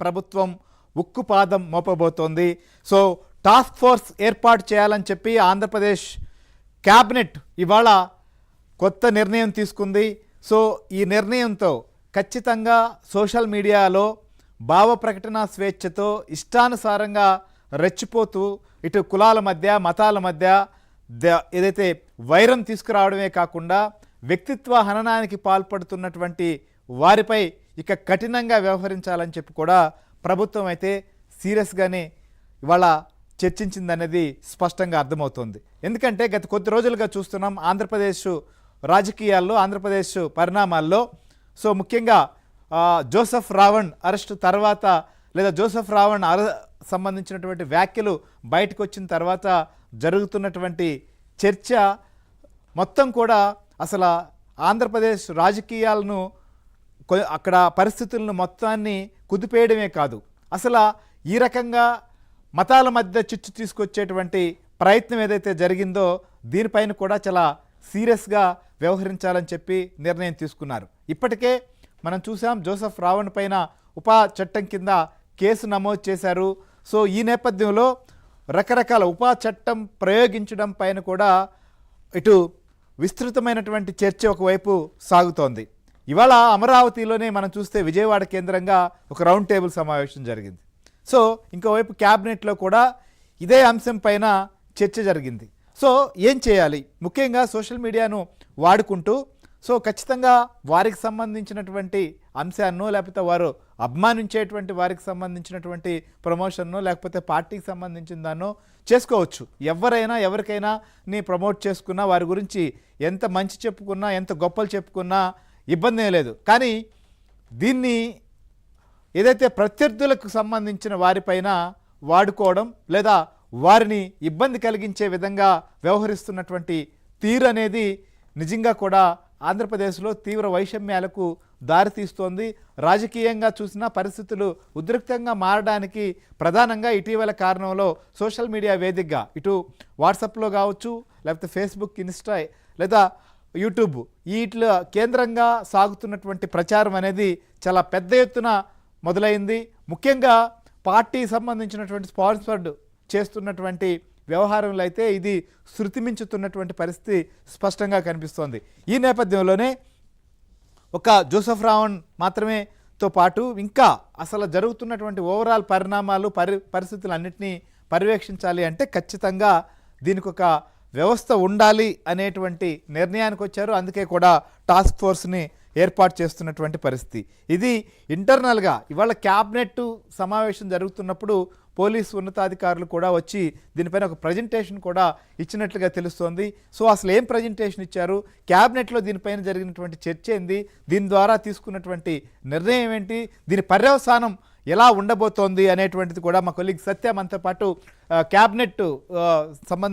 ప్రభుత్వం ఉక్కుపాదం మోపబోతోంది. So task force ఏర్పాటు చేయాలని చెప్పి ఆంధ్రప్రదేశ్ క్యాబినెట్ ఇవాళ కొత్త నిర్ణయం తీసుకుంది. సో ఈ నిర్ణయంతో ఖచ్చితంగా సోషల్ మీడియాలో భావ ప్రకటన స్వేచ్ఛతో ఇష్టానుసారంగా రెచ్చిపోతూ ఇటు కులాల మధ్య మతాల మధ్య ఏదైతే వైరం తీసుకురావడమే కాకుండా వ్యక్తిత్వ హననానికి పాల్పడుతున్నటువంటి వారిపై ఇక కఠినంగా వ్యవహరించాలని చెప్పి కూడా ప్రభుత్వం అయితే సీరియస్గానే ఇవాళ చర్చించిందనేది స్పష్టంగా అర్థమవుతోంది. ఎందుకంటే గత కొద్ది రోజులుగా చూస్తున్నాం ఆంధ్రప్రదేశ్ రాజకీయాల్లో, ఆంధ్రప్రదేశ్ పరిణామాల్లో. సో ముఖ్యంగా జోసెఫ్ రావణ్ అరెస్టు తర్వాత లేదా జోసెఫ్ రావణ్ సంబంధించినటువంటి వ్యాఖ్యలు బయటకు వచ్చిన తర్వాత జరుగుతున్నటువంటి చర్చ మొత్తం కూడా అసలు ఆంధ్రప్రదేశ్ రాజకీయాలను అక్కడ పరిస్థితులను మొత్తాన్ని కుదిపేయడమే కాదు, అసలు ఈ రకంగా మతాల మధ్య చిచ్చు తీసుకొచ్చేటువంటి ప్రయత్నం ఏదైతే జరిగిందో దీనిపైన కూడా చాలా సీరియస్గా వ్యవహరించాలని చెప్పి నిర్ణయం తీసుకున్నారు. ఇప్పటికే మనం చూసాం జోసెఫ్ రావణ్ పైన ఉపా చట్టం కింద కేసు నమోదు చేశారు. సో ఈ నేపథ్యంలో రకరకాల ఉపా చట్టం ప్రయోగించడం పైన కూడా ఇటు విస్తృతమైనటువంటి చర్చ ఒకవైపు సాగుతోంది. ఇవాళ అమరావతిలోనే మనం చూస్తే విజయవాడ కేంద్రంగా ఒక రౌండ్ టేబుల్ సమావేశం జరిగింది. సో ఇంకోవైపు క్యాబినెట్లో కూడా ఇదే అంశం పైన చర్చ జరిగింది. సో ఏం చేయాలి, ముఖ్యంగా సోషల్ మీడియాను వాడుకుంటూ సో ఖచ్చితంగా వారికి సంబంధించినటువంటి అంశాన్నో లేకపోతే వారు అభిమానించేటువంటి వారికి సంబంధించినటువంటి ప్రమోషన్నో లేకపోతే పార్టీకి సంబంధించిన దాన్నో చేసుకోవచ్చు. ఎవరైనా ఎవరికైనా నీ ప్రమోట్ చేసుకున్నా వారి గురించి ఎంత మంచి చెప్పుకున్నా ఎంత గొప్పలు చెప్పుకున్నా ఇబ్బంది ఏం లేదు. కానీ దీన్ని ఏదైతే ప్రత్యర్థులకు సంబంధించిన వారిపైన వాడుకోవడం లేదా వారిని ఇబ్బంది కలిగించే విధంగా వ్యవహరిస్తున్నటువంటి తీరు అనేది నిజంగా కూడా ఆంధ్రప్రదేశ్లో తీవ్ర వైషమ్యాలకు దారితీస్తోంది. రాజకీయంగా చూసిన పరిస్థితులు ఉద్రిక్తంగా మారడానికి ప్రధానంగా ఇటీవల కారణంలో సోషల్ మీడియా వేదికగా ఇటు వాట్సాప్లో కావచ్చు లేకపోతే ఫేస్బుక్, ఇన్స్టా లేదా యూట్యూబ్ వీటిలో కేంద్రంగా సాగుతున్నటువంటి ప్రచారం అనేది చాలా పెద్ద ఎత్తున మొదలైంది. ముఖ్యంగా పార్టీ సంబంధించినటువంటి స్పాన్సర్డ్ చేస్తున్నటువంటి వ్యవహారంలో అయితే ఇది శృతిమించుతున్నటువంటి పరిస్థితి స్పష్టంగా కనిపిస్తోంది. ఈ నేపథ్యంలోనే ఒక జోసెఫ్ రావణ్ మాత్రమే తో పాటు ఇంకా అసలు జరుగుతున్నటువంటి ఓవరాల్ పరిణామాలు పరిస్థితులన్నింటినీ పర్యవేక్షించాలి అంటే ఖచ్చితంగా దీనికి ఒక వ్యవస్థ ఉండాలి అనేటువంటి నిర్ణయానికి వచ్చారు. అందుకే కూడా టాస్క్ ఫోర్స్ని ఏర్పాటు చేస్తున్నటువంటి పరిస్థితి. ఇది ఇంటర్నల్గా ఇవాళ క్యాబినెట్ సమావేశం జరుగుతున్నప్పుడు పోలీసు ఉన్నతాధికారులు కూడా వచ్చి దీనిపైన ఒక ప్రజెంటేషన్ కూడా ఇచ్చినట్లుగా తెలుస్తోంది. సో అసలు ఏం ప్రజెంటేషన్ ఇచ్చారు, క్యాబినెట్లో దీనిపైన జరిగినటువంటి చర్చ ఏంది, దీని ద్వారా తీసుకున్నటువంటి నిర్ణయం ఏంటి, దీని పర్యవసానం ఎలా ఉండబోతోంది అనేటువంటిది కూడా మా కొలీగ్ సత్య మనతో పాటు క్యాబినెట్ సంబంధించి